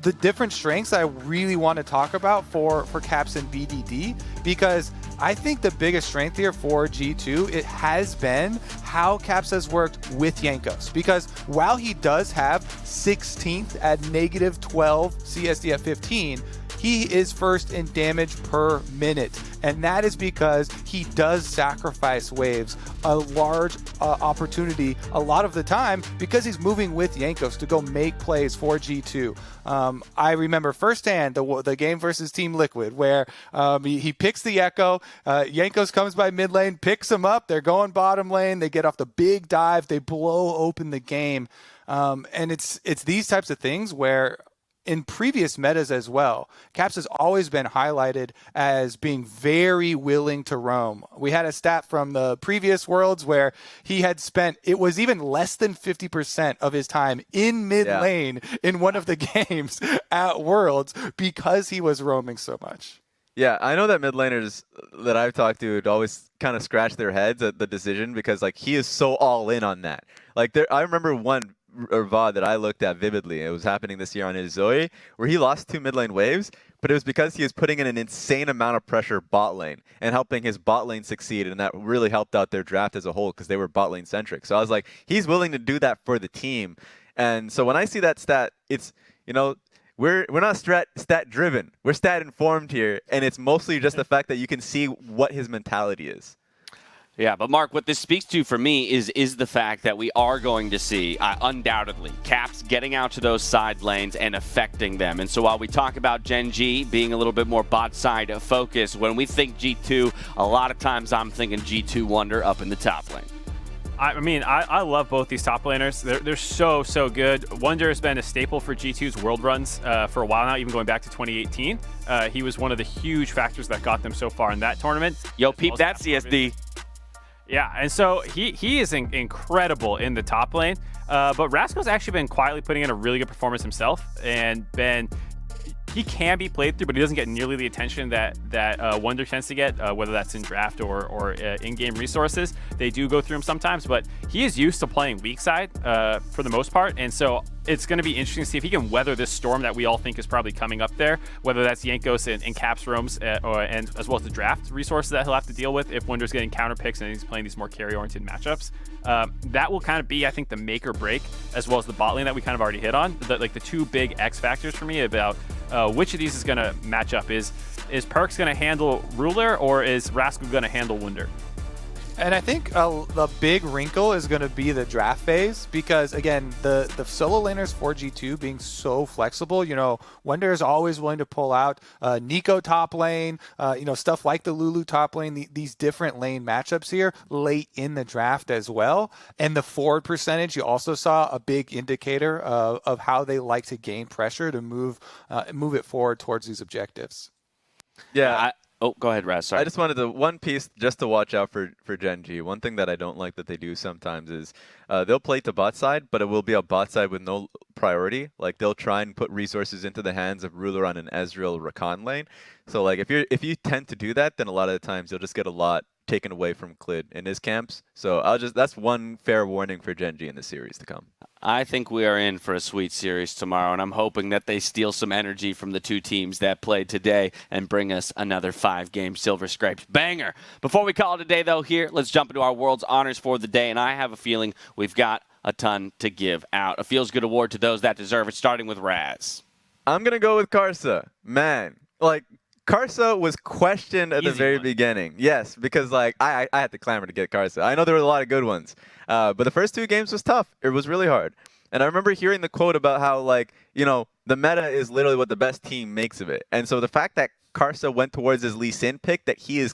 the different strengths I really want to talk about for Caps and BDD, because I think the biggest strength here for G2, it has been how Caps has worked with Jankos. Because while he does have 16th at -12, CSD at 15, he is first in damage per minute. And that is because he does sacrifice waves, a large opportunity a lot of the time because he's moving with Jankos to go make plays for G2. I remember firsthand the game versus Team Liquid where he picks the Echo, Jankos comes by mid lane, picks him up, they're going bottom lane, they get off the big dive, they blow open the game. And it's these types of things where in previous metas as well, Caps has always been highlighted as being very willing to roam. We had a stat from the previous Worlds where he had spent, it was even less than 50% of his time in mid lane in one of the games at Worlds because he was roaming so much. Yeah, I know that mid laners that I've talked to would always kind of scratch their heads at the decision because like he is so all in on that. Like I remember one VOD that I looked at vividly. It was happening this year on his Zoe, where he lost 2 mid lane waves, but it was because he was putting in an insane amount of pressure bot lane and helping his bot lane succeed, and that really helped out their draft as a whole because they were bot lane centric. So I was like, he's willing to do that for the team. And so when I see that stat, it's, you know, we're not stat driven. We're stat informed here, and it's mostly just the fact that you can see what his mentality is. Yeah, but Mark, what this speaks to for me is the fact that we are going to see, undoubtedly, Caps getting out to those side lanes and affecting them. And so while we talk about Gen G being a little bit more bot side focused, when we think G2, a lot of times I'm thinking G2 Wonder up in the top lane. I mean, I love both these top laners. They're so good. Wonder has been a staple for G2's world runs for a while now, even going back to 2018. He was one of the huge factors that got them so far in that tournament. Yo, peep that CSD. Yeah, and so he is incredible in the top lane. But Rascal's actually been quietly putting in a really good performance himself, and he can be played through, but he doesn't get nearly the attention that Wonder tends to get, whether that's in draft or in-game resources. They do go through him sometimes, but he is used to playing weak side for the most part, and so it's going to be interesting to see if he can weather this storm that we all think is probably coming up there, whether that's Yankos and Caps roams, and as well as the draft resources that he'll have to deal with if Wonder's getting counter picks and he's playing these more carry-oriented matchups. That will kind of be, I think, the make or break, as well as the bot lane that we kind of already hit on. The two big X factors for me about which of these is going to match up. Is Perkz going to handle Ruler, or is Rascal going to handle Wonder? And I think the big wrinkle is going to be the draft phase, because again, the solo laners for G2 being so flexible, Wonder is always willing to pull out Nico top lane, stuff like the Lulu top lane, these different lane matchups here late in the draft as well. And the forward percentage, you also saw a big indicator of how they like to gain pressure to move it forward towards these objectives. Yeah. Oh, go ahead, Raz. Sorry. I just wanted one piece just to watch out for Gen G. One thing that I don't like that they do sometimes is they'll play to bot side, but it will be a bot side with no priority. Like they'll try and put resources into the hands of Ruler on an Ezreal Rakan lane. So like if you tend to do that, then a lot of the times you'll just get a lot taken away from Clid in his camps. So that's one fair warning for Gen G in the series to come. I think we are in for a sweet series tomorrow, and I'm hoping that they steal some energy from the two teams that played today and bring us another 5-game Silver Scrapes banger. Before we call it a day, though, here, let's jump into our World's Honors for the day, and I have a feeling we've got a ton to give out. A Feels Good award to those that deserve it, starting with Raz. I'm going to go with Karsa. Man, Karsa was questioned at the very beginning. Yes, because I had to clamor to get Karsa. I know there were a lot of good ones, but the first 2 games was tough. It was really hard. And I remember hearing the quote about how the meta is literally what the best team makes of it. And so the fact that Karsa went towards his Lee Sin pick that he is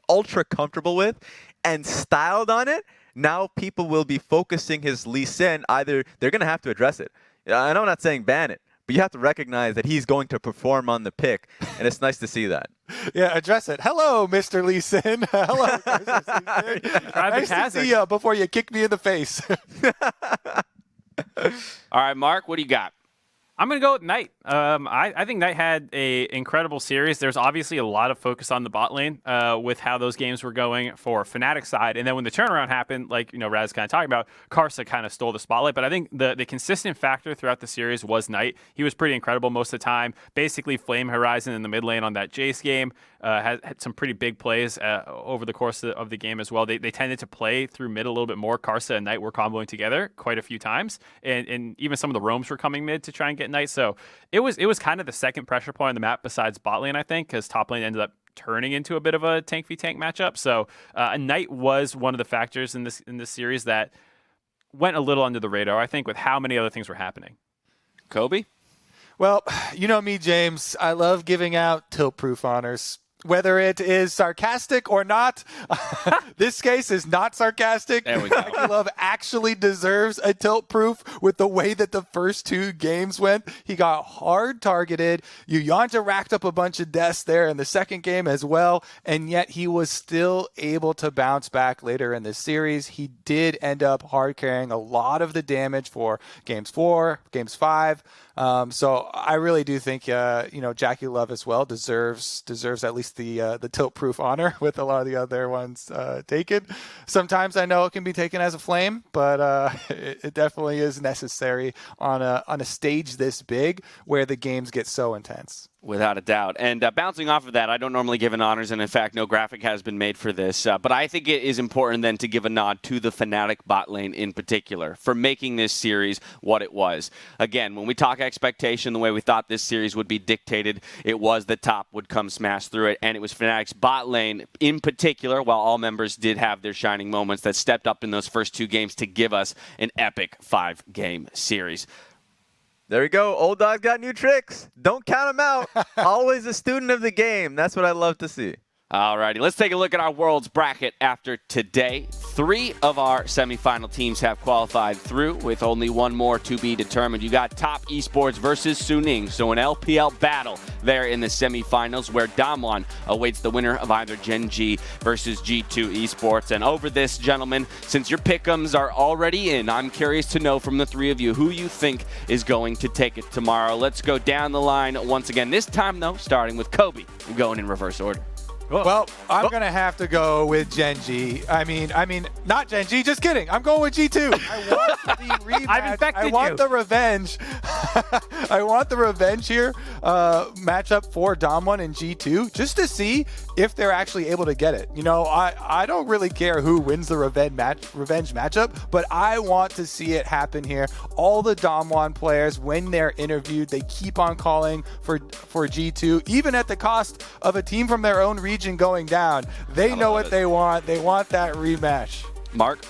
ultra comfortable with and styled on it, now people will be focusing his Lee Sin. Either they're going to have to address it. I know I'm not saying ban it, but you have to recognize that he's going to perform on the pick, and it's nice to see that. Yeah, address it. Hello, Mr. Lee Sin. Hello, Mr. Lee Sin. Nice to see you before you kick me in the face. All right, Mark, what do you got? I'm going to go with Knight. I think Knight had an incredible series. There's obviously a lot of focus on the bot lane with how those games were going for Fnatic side. And then when the turnaround happened, Raz kind of talking about, Karsa kind of stole the spotlight. But I think the consistent factor throughout the series was Knight. He was pretty incredible most of the time. Basically, Flame Horizon in the mid lane on that Jace game. Had some pretty big plays over the course of the game as well. They tended to play through mid a little bit more. Karsa and Knight were comboing together quite a few times. And even some of the roams were coming mid to try and get Knight. So it was kind of the second pressure point on the map besides bot lane, I think, because top lane ended up turning into a bit of a tank v tank matchup. So Knight was one of the factors in this series that went a little under the radar, I think, with how many other things were happening. Kobe? Well, you know me, James. I love giving out tilt-proof honors. Whether it is sarcastic or not, this case is not sarcastic. There we go. Love actually deserves a tilt proof with the way that the first 2 games went. He got hard targeted. Yuyanja racked up a bunch of deaths there in the second game as well, and yet he was still able to bounce back later in the series. He did end up hard carrying a lot of the damage for games 4, games 5. So I really do think, Jackie Love as well deserves at least the tilt-proof honor with a lot of the other ones taken. Sometimes I know it can be taken as a flame, but it definitely is necessary on a stage this big where the games get so intense. Without a doubt. And bouncing off of that, I don't normally give an honors, and in fact, no graphic has been made for this. But I think it is important then to give a nod to the Fnatic bot lane in particular for making this series what it was. Again, when we talk expectation, the way we thought this series would be dictated, it was the top would come smash through it, and it was Fnatic's bot lane in particular, while all members did have their shining moments, that stepped up in those first 2 games to give us an epic 5-game series. There we go. Old dog got new tricks. Don't count him out. Always a student of the game. That's what I love to see. Alrighty, let's take a look at our Worlds bracket after today. 3 of our semifinal teams have qualified through, with only 1 more to be determined. You got Top Esports versus Suning, so an LPL battle there in the semifinals, where Damwon awaits the winner of either Gen G versus G2 Esports. And over this, gentlemen, since your pick'ems are already in, I'm curious to know from the 3 of you who you think is going to take it tomorrow. Let's go down the line once again. This time, though, starting with Kobe. We're going in reverse order. Well, I'm going to have to go with Gen G. I mean, not Gen G, just kidding. I'm going with G2. I want the rematch. I've infected I want you. the revenge. I want the revenge here matchup for Damwon and G2, just to see if they're actually able to get it. You know, I don't really care who wins the revenge matchup, but I want to see it happen here. All the Damwon players, when they're interviewed, they keep on calling for G2, even at the cost of a team from their own region going down. They know what they want. They want that rematch. Mark?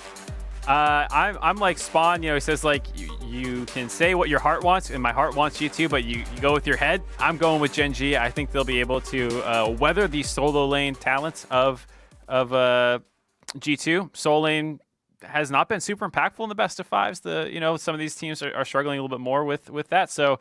I'm like Spawn, you know, he says like you can say what your heart wants, and my heart wants G2, but you go with your head. I'm going with Gen G. I think they'll be able to weather the solo lane talents of G2. Solo lane has not been super impactful in the best of 5s. You know, some of these teams are struggling a little bit more with that. So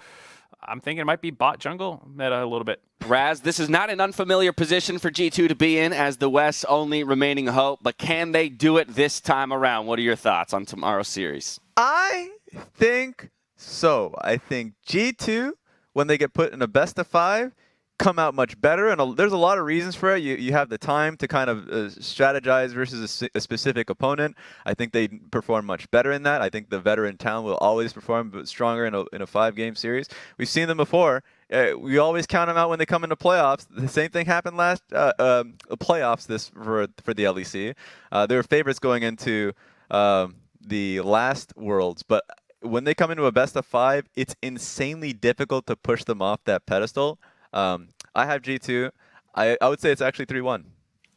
I'm thinking it might be bot jungle meta a little bit. Raz, this is not an unfamiliar position for G2 to be in as the West's only remaining hope, but can they do it this time around? What are your thoughts on tomorrow's series? I think so. I think G2, when they get put in a best of 5, come out much better, and there's a lot of reasons for it. You have the time to kind of strategize versus a specific opponent. I think they perform much better in that. I think the veteran talent will always perform stronger in a 5-game series. We've seen them before. We always count them out when they come into playoffs. The same thing happened last playoffs for the LEC. They were favorites going into the last Worlds, but when they come into a best of 5, it's insanely difficult to push them off that pedestal. I have G2. I would say it's actually 3-1.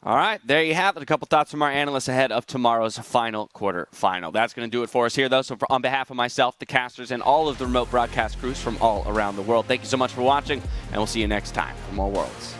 All right, there you have it. A couple thoughts from our analysts ahead of tomorrow's final quarterfinal. That's going to do it for us here, though. So on behalf of myself, the casters, and all of the remote broadcast crews from all around the world, thank you so much for watching, and we'll see you next time for more Worlds.